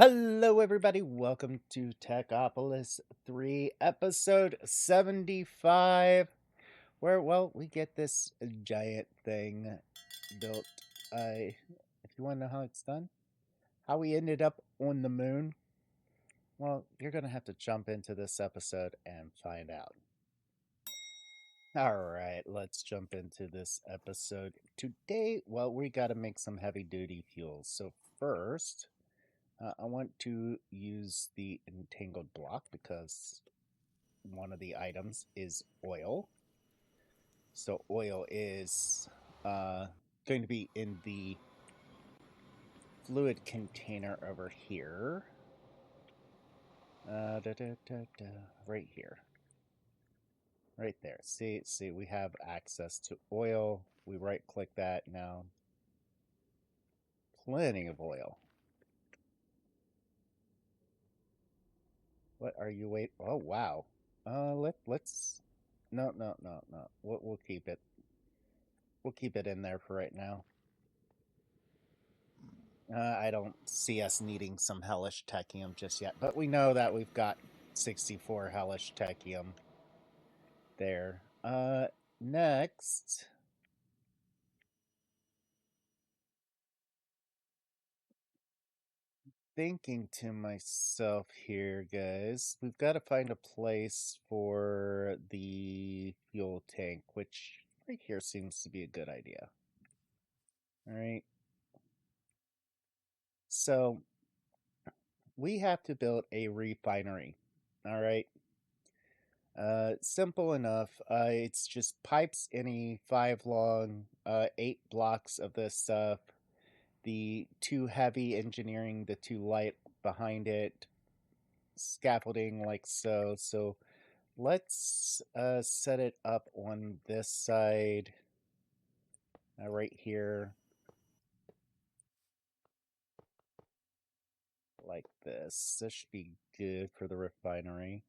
Hello, everybody. Welcome to Techopolis 3, episode 75, where, well, we get this giant thing built. If you want to know how it's done, how we ended up on the moon, well, you're going to have to jump into this episode and find out. All right, let's jump into this episode. Today, well, we got to make some heavy-duty fuels. So first, I want to use the entangled block because one of the items is oil. So oil is going to be in the fluid container over here. Right here. Right there. See, we have access to oil. We right-click that now. Plenty of oil. What are you wait? Oh, wow. Let's. No. We'll keep it. We'll keep it in there for right now. I don't see us needing some hellish technium just yet, but we know that we've got 64 hellish technium there. Next. Thinking to myself here, guys, we've got to find a place for the fuel tank, which right here seems to be a good idea. All right. So we have to build a refinery. All right. Simple enough. It's just pipes, any 5 long, 8 blocks of this stuff. The 2 heavy engineering, the 2 light behind it. Scaffolding like so. So let's set it up on this side. Right here. Like this. This should be good for the refinery.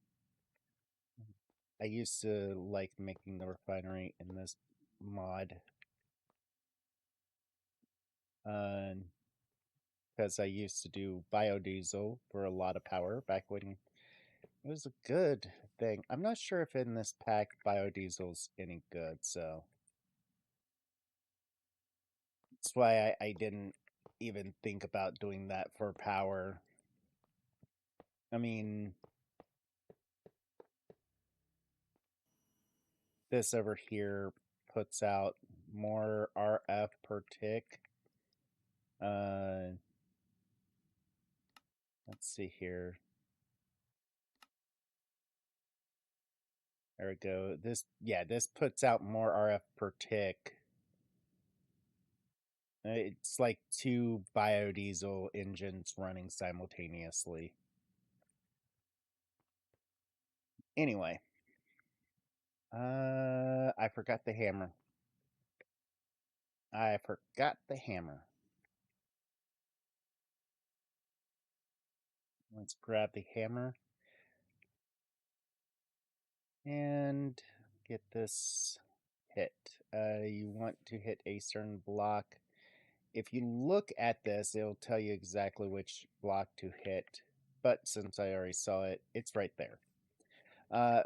I used to like making the refinery in this mod. Because I used to do biodiesel for a lot of power back when it was a good thing. I'm not sure if in this pack biodiesel's any good, so that's why I didn't even think about doing that for power. I mean, this over here puts out more RF per tick. Let's see here. There we go. This puts out more RF per tick. It's like 2 biodiesel engines running simultaneously. Anyway. I forgot the hammer. Let's grab the hammer. And get this hit. You want to hit a certain block. If you look at this, it'll tell you exactly which block to hit. But since I already saw it, it's right there.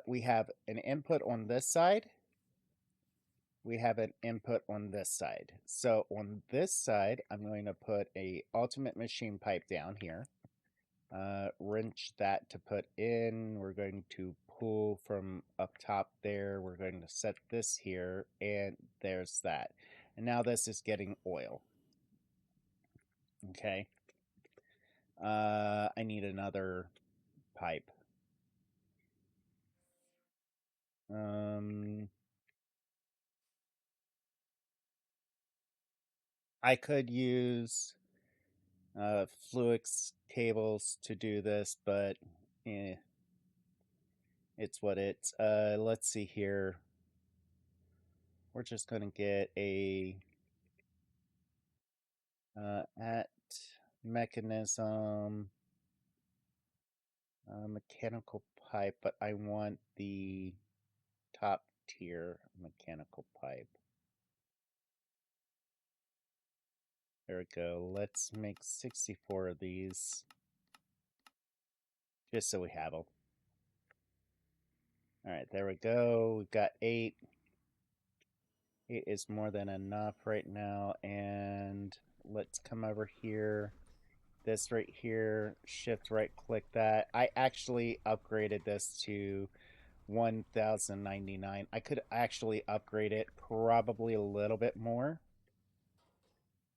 We have an input on this side. We have an input on this side. So on this side, I'm going to put a ultimate machine pipe down here. Wrench that to put in. We're going to pull from up top there. We're going to set this here, and there's that. And now this is getting oil. Okay. I need another pipe. I could use Fluix cables to do this, but it's what it's. Let's see here. We're just going to get a at mechanism mechanical pipe, but I want the top tier mechanical pipe. There we go. Let's make 64 of these. just so we have them. All right, there we go. We've got 8. 8 is more than enough right now. And let's come over here. This right here, shift right click that. I actually upgraded this to 1099. I could actually upgrade it probably a little bit more.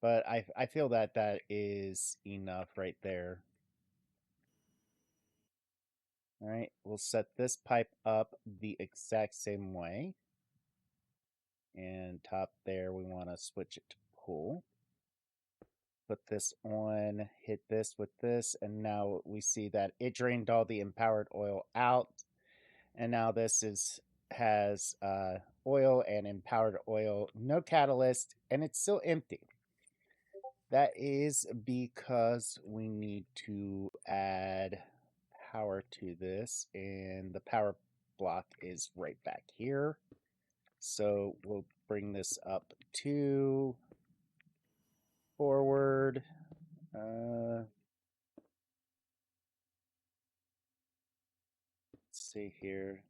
But I feel that that is enough right there. All right, we'll set this pipe up the exact same way. And top there, we want to switch it to pull. Put this on, hit this with this, and now we see that it drained all the empowered oil out. And now this has oil and empowered oil, no catalyst, and it's still empty. That is because we need to add power to this, and the power block is right back here. So we'll bring this up to forward. Let's see here.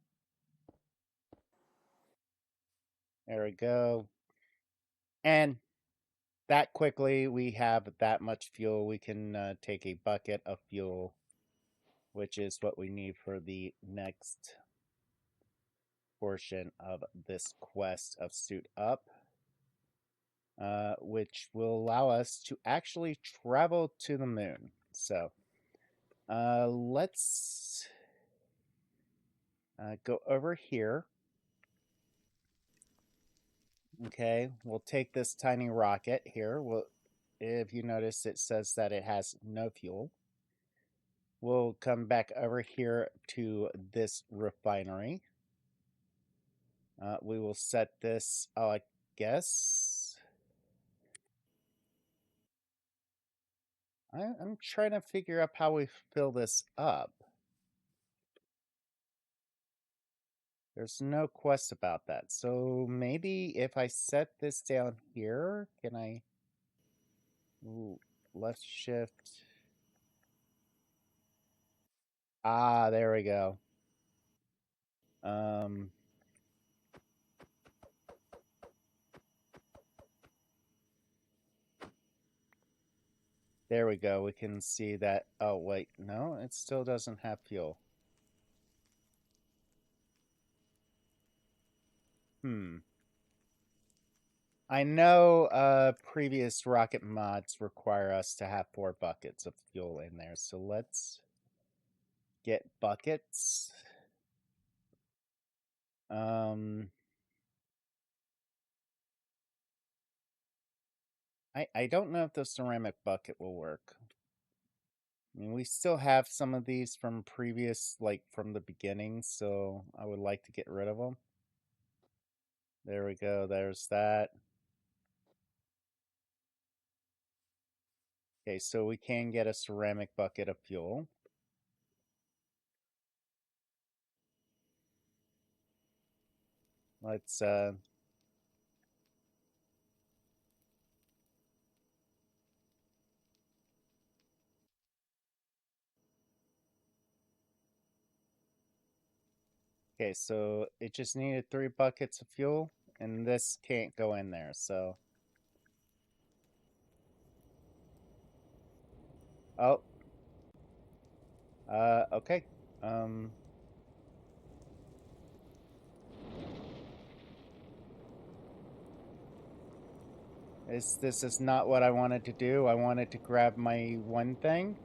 There we go. And that quickly, we have that much fuel. We can take a bucket of fuel, which is what we need for the next portion of this quest of Suit Up, which will allow us to actually travel to the moon. So let's go over here. Okay, we'll take this tiny rocket here. If you notice, it says that it has no fuel. We'll come back over here to this refinery. We will set this, I guess. I'm trying to figure out how we fill this up. There's no quest about that. So maybe if I set this down here, can I... Ooh, left shift. Ah, there we go. There we go. We can see that. Oh, wait. No, it still doesn't have fuel. I know previous rocket mods require us to have 4 buckets of fuel in there. So let's get buckets. I don't know if the ceramic bucket will work. I mean, we still have some of these from previous, like from the beginning, so I would like to get rid of them. There we go. There's that. Okay, so we can get a ceramic bucket of fuel. Let's okay, so it just needed 3 buckets of fuel, and this can't go in there, so... Oh. Okay. This is not what I wanted to do. I wanted to grab my one thing.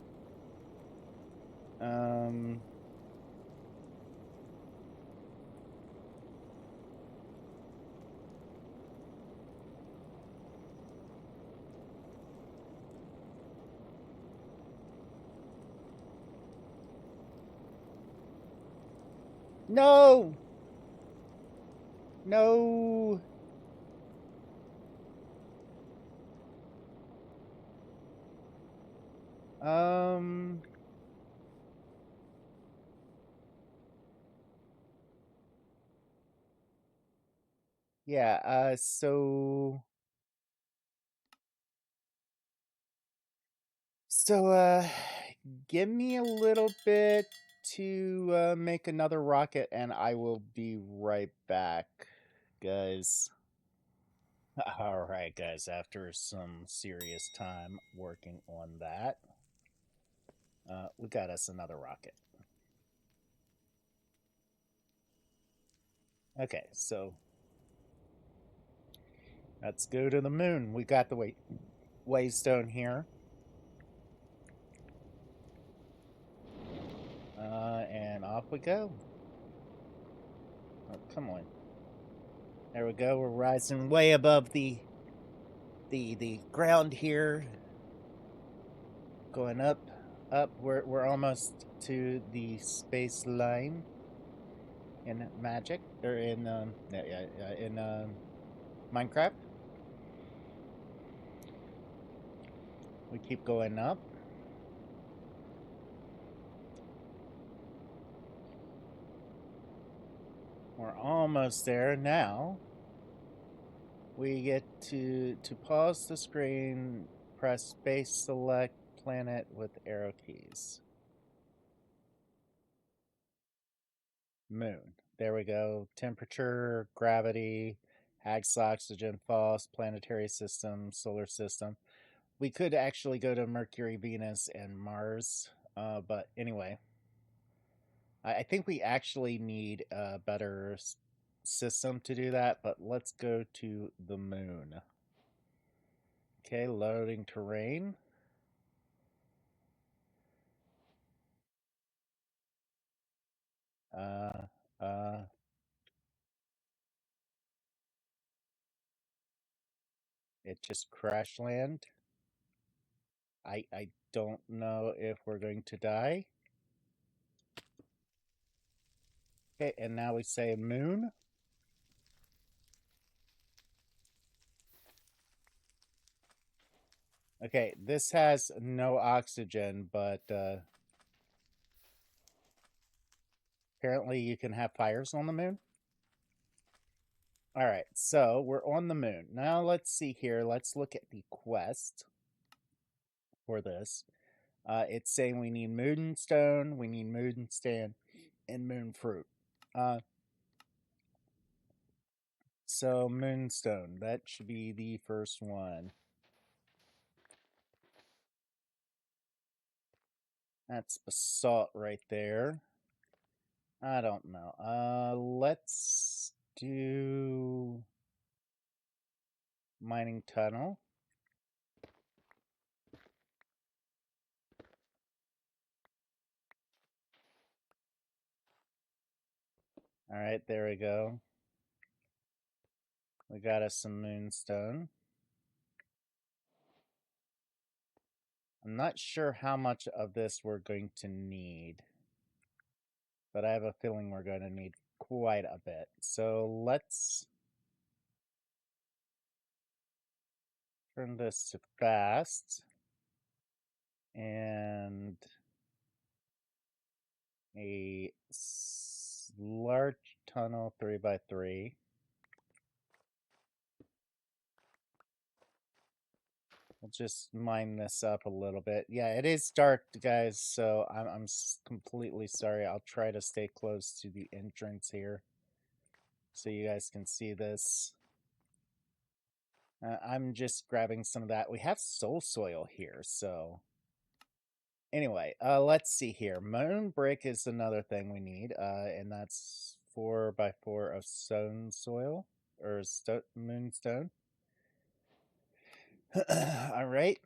No! No! Yeah, so, give me a little bit to make another rocket, and I will be right back, guys. Alright, guys, after some serious time working on that, we got us another rocket. Okay, so let's go to the moon. We got the waystone here. And off we go. Oh, come on. There we go. We're rising way above the ground here. Going up. We're almost to the space line in Magic, or in Minecraft. We keep going up. We're almost there now. We get to pause the screen, press space, select planet with arrow keys. Moon. There we go. Temperature, gravity, HexLands, false, planetary system, solar system. We could actually go to Mercury, Venus, and Mars. But anyway, I think we actually need a better system to do that, but let's go to the moon. Okay, loading terrain. It just crash land. I don't know if we're going to die. Okay, and now we say moon. Okay, this has no oxygen, but apparently you can have fires on the moon. All right, so we're on the moon. Now let's see here. Let's look at the quest for this. It's saying we need moonstone, we need moonstone, and moonfruit. So moonstone, that should be the first one. That's basalt right there. I don't know. Let's do mining tunnel. All right, there we go. We got us some moonstone. I'm not sure how much of this we're going to need, but I have a feeling we're going to need quite a bit. So let's turn this to fast and a large tunnel 3x3. We'll just mine this up a little bit. Yeah, it is dark, guys, so I'm completely sorry. I'll try to stay close to the entrance here so you guys can see this. I'm just grabbing some of that. We have soul soil here, so anyway, let's see here. Moon brick is another thing we need, and that's 4x4 of stone soil, or moonstone. All right.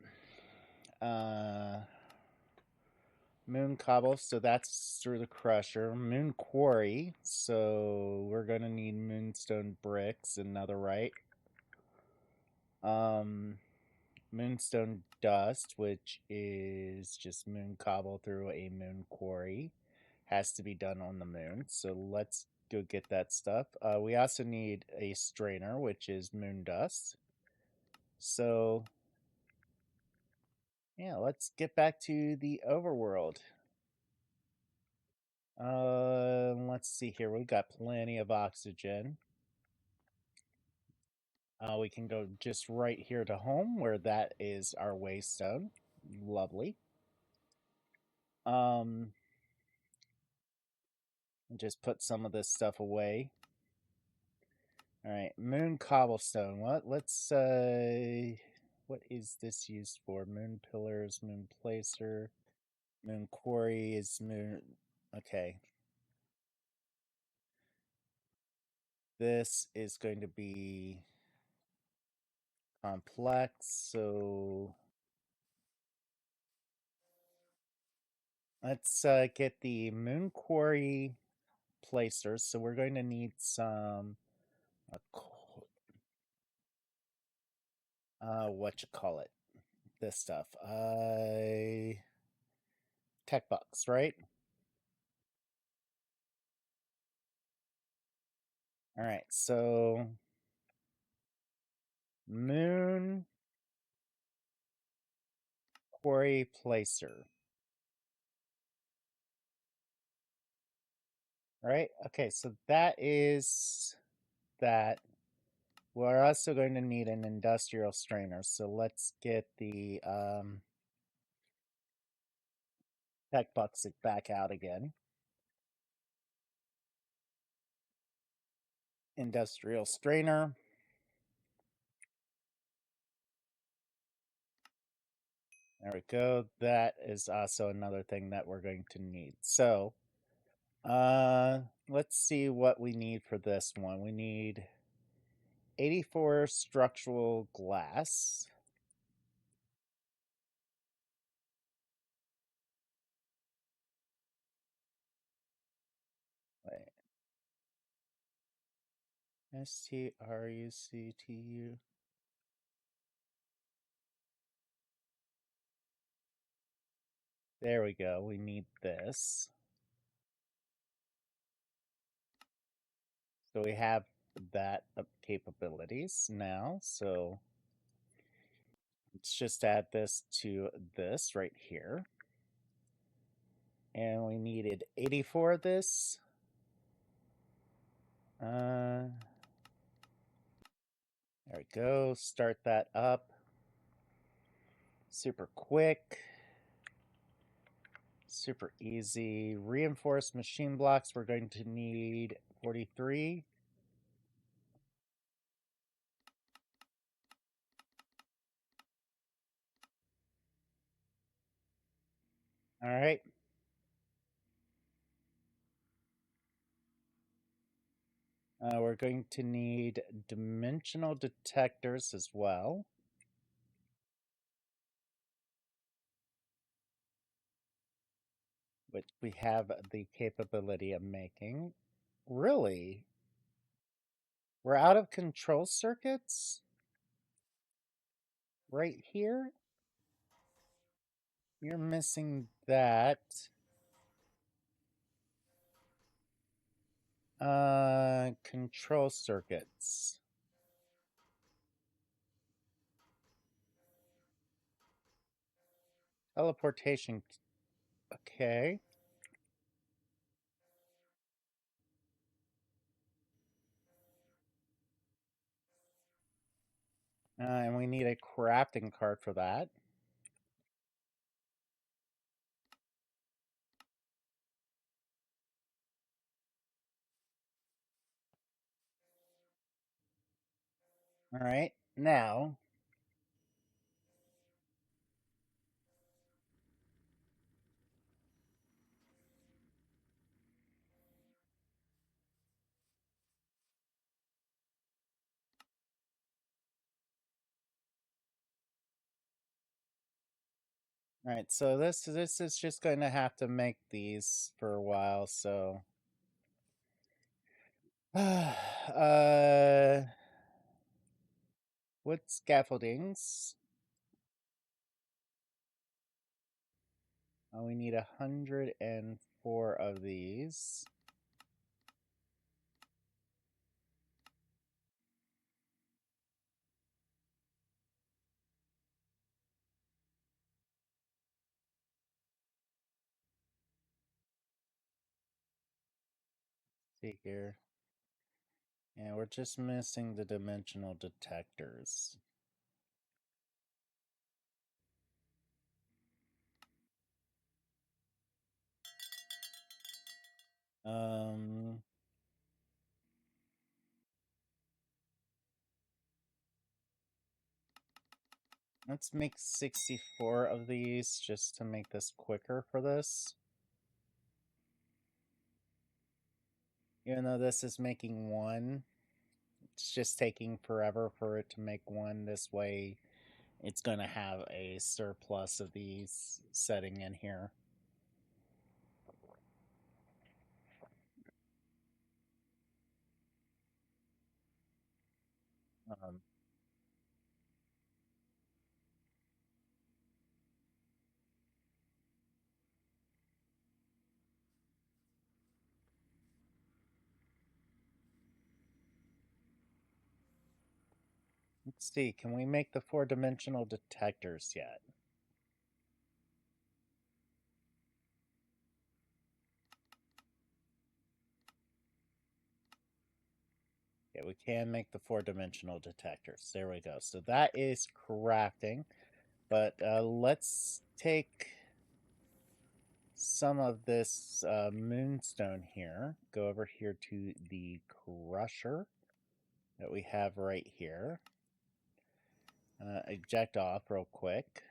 Moon cobble, so that's through the crusher. Moon quarry, so we're gonna need moonstone bricks and netherite. Moonstone dust, which is just moon cobble through a moon quarry. Has to be done on the moon, so let's go get that stuff. We also need a strainer, which is moon dust. So yeah, let's get back to the overworld. Let's see here. We've got plenty of oxygen. We can go just right here to home, where that is our waystone. Lovely. And just put some of this stuff away. All right, moon cobblestone. Let's what is this used for? Moon pillars, moon placer, moon quarry is moon. Okay. This is going to be complex, so let's get the moon quarry placers. So we're going to need some this stuff. Tech bucks, right? All right, so moon quarry placer. Right? Okay, so that is that. We're also going to need an industrial strainer, so let's get the tech bucks back out again. Industrial strainer. There we go. That is also another thing that we're going to need. So, let's see what we need for this one. We need 84 structural glass. Wait. 𝘪𝑒𝑟𝑢𝑐𝑡𝑢. There we go. We need this. So we have that capabilities now. So let's just add this to this right here. And we needed 84 of this. There we go. Start that up. Super quick. Super easy. Reinforced machine blocks. We're going to need 43. All right. We're going to need dimensional detectors as well. Which we have the capability of making. Really? We're out of control circuits? Right here? You're missing that. Control circuits. Teleportation. Okay. And we need a crafting card for that. All right. Now, all right, so this is just going to have to make these for a while, so wood scaffoldings. We need 104 of these. See here. And we're just missing the dimensional detectors. Um, let's make 64 of these just to make this quicker for this. Even though this is making one, it's just taking forever for it to make one. This way, it's going to have a surplus of these setting in here. Um, let's see, can we make the 4-dimensional detectors yet? Yeah, we can make the 4-dimensional detectors. There we go. So that is crafting. But let's take some of this moonstone here. Go over here to the crusher that we have right here. Eject off real quick.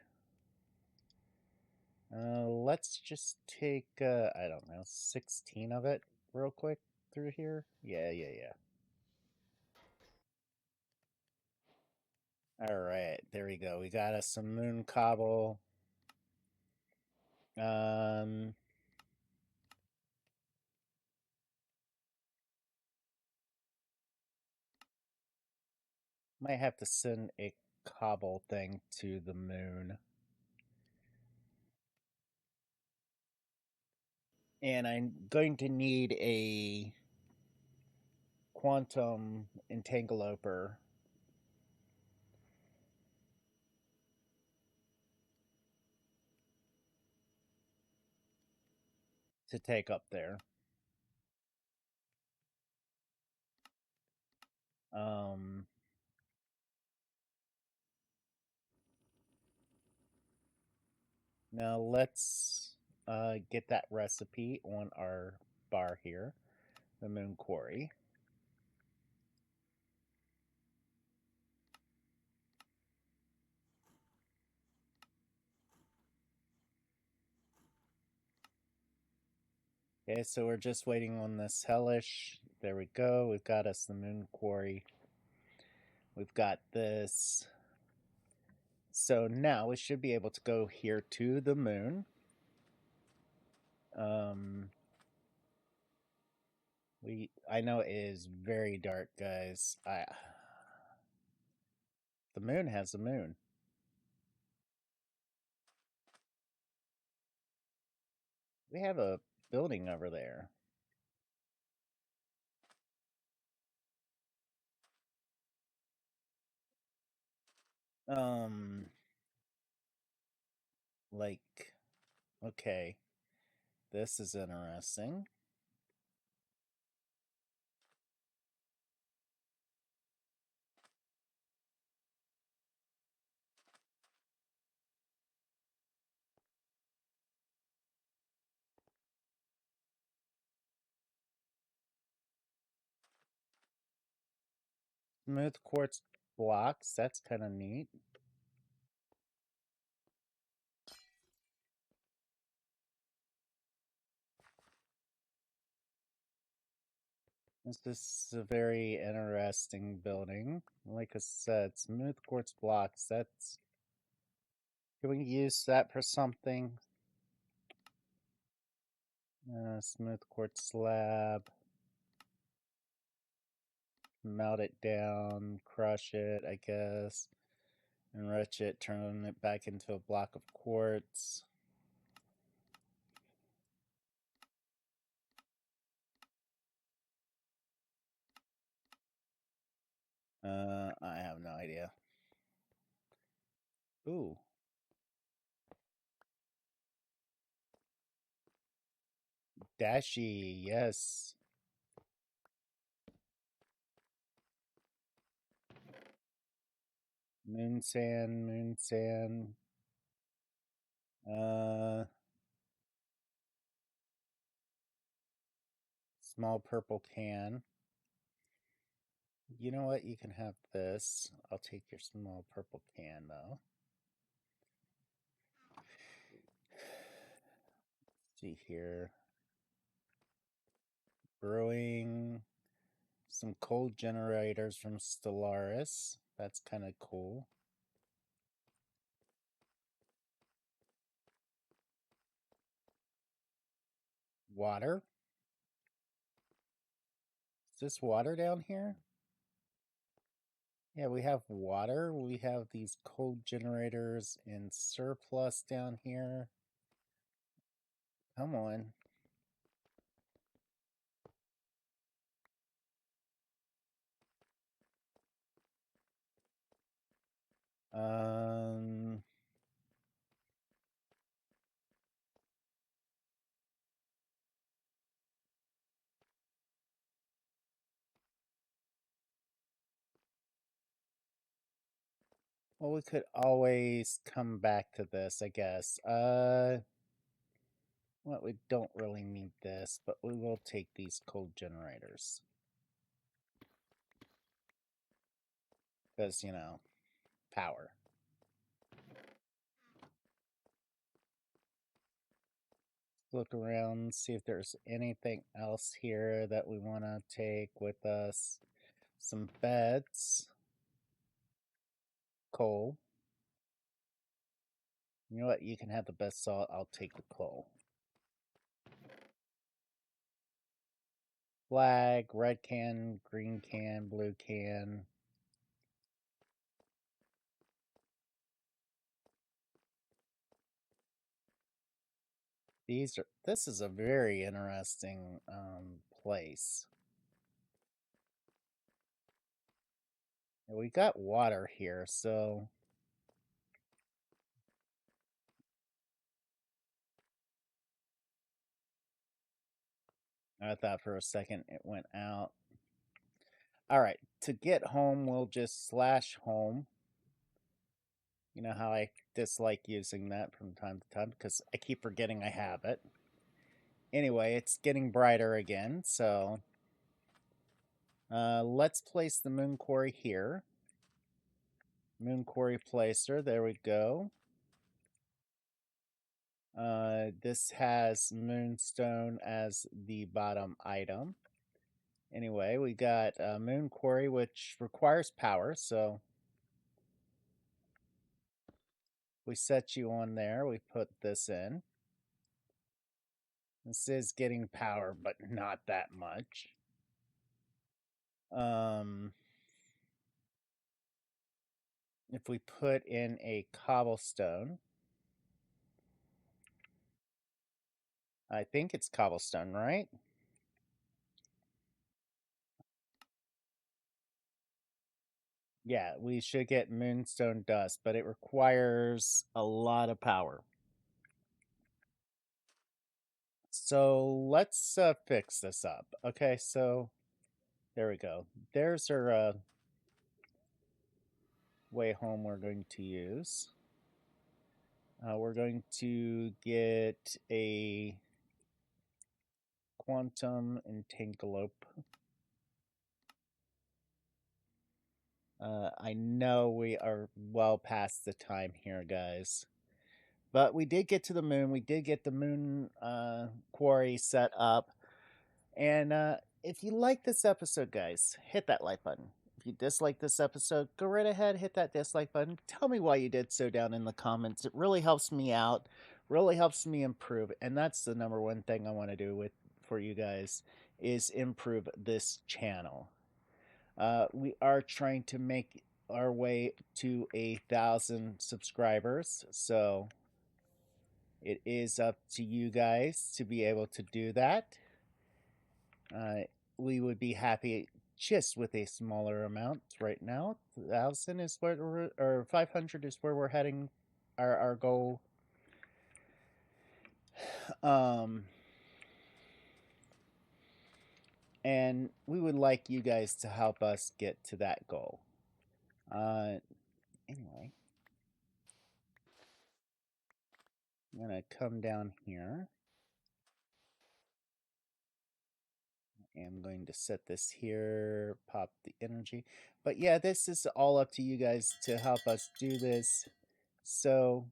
Let's just take, I don't know, 16 of it real quick through here. Yeah. All right, there we go. We got us some moon cobble. Might have to send a cobble thing to the moon. And I'm going to need a quantum entangloper to take up there. Now let's get that recipe on our bar here, the moon quarry. Okay, so we're just waiting on this hellish. There we go. We've got us the moon quarry. We've got this. So now we should be able to go here to the moon. I know it is very dark, guys. The moon has a moon. We have a building over there. Like, okay, this is interesting. Smooth quartz blocks, that's kind of neat. This is a very interesting building. Like I said, smooth quartz blocks, that's... Can we use that for something? Smooth quartz slab. Melt it down, crush it, I guess. Enrich it, turn it back into a block of quartz. I have no idea. Ooh. Dashy, yes. Moon sand. small purple can. You know what? You can have this. I'll take your small purple can, though. Let's see here. Brewing some coal generators from Stellaris. That's kind of cool. Water. Is this water down here? Yeah, we have water. We have these coal generators in surplus down here. Come on. Well, we could always come back to this, I guess. Well, we don't really need this, but we will take these coal generators. Because, you know, power. Look around, see if there's anything else here that we want to take with us. Some beds. Coal. You know what? You can have the best salt. I'll take the coal. Flag, red can, green can, blue can. This is a very interesting place. We got water here, so I thought for a second it went out. All right, to get home, we'll just / home. You know how I dislike using that from time to time because I keep forgetting I have it. Anyway, it's getting brighter again, so let's place the moon quarry here. Moon quarry placer, there we go. This has moonstone as the bottom item. Anyway, we got a moon quarry, which requires power, so we set you on there. We put this in. This is getting power, but not that much. If we put in a cobblestone, I think it's cobblestone, right? Yeah, we should get moonstone dust, but it requires a lot of power. So let's fix this up. Okay, so there we go. There's our way home we're going to use. We're going to get a quantum entanglope. I know we are well past the time here, guys. But we did get to the moon. We did get the moon quarry set up. And if you like this episode, guys, hit that like button. If you dislike this episode, go right ahead, hit that dislike button. Tell me why you did so down in the comments. It really helps me out, really helps me improve. And that's the number one thing I want to do for you guys is improve this channel. We are trying to make our way to 1,000 subscribers. So it is up to you guys to be able to do that. We would be happy just with a smaller amount right now. 1,000 is where or 500 is where we're heading. Our goal. And we would like you guys to help us get to that goal. Anyway, I'm gonna come down here. am going to set this here, pop the energy. But yeah, this is all up to you guys to help us do this. So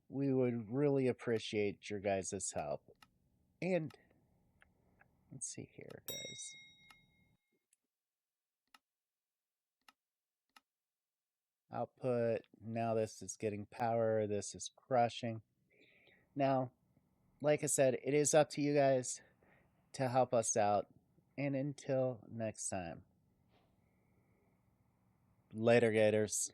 we would really appreciate your guys' help. And let's see here, guys. Output, now this is getting power, this is crushing. Now, like I said, it is up to you guys to help us out. And until next time, later, Gators.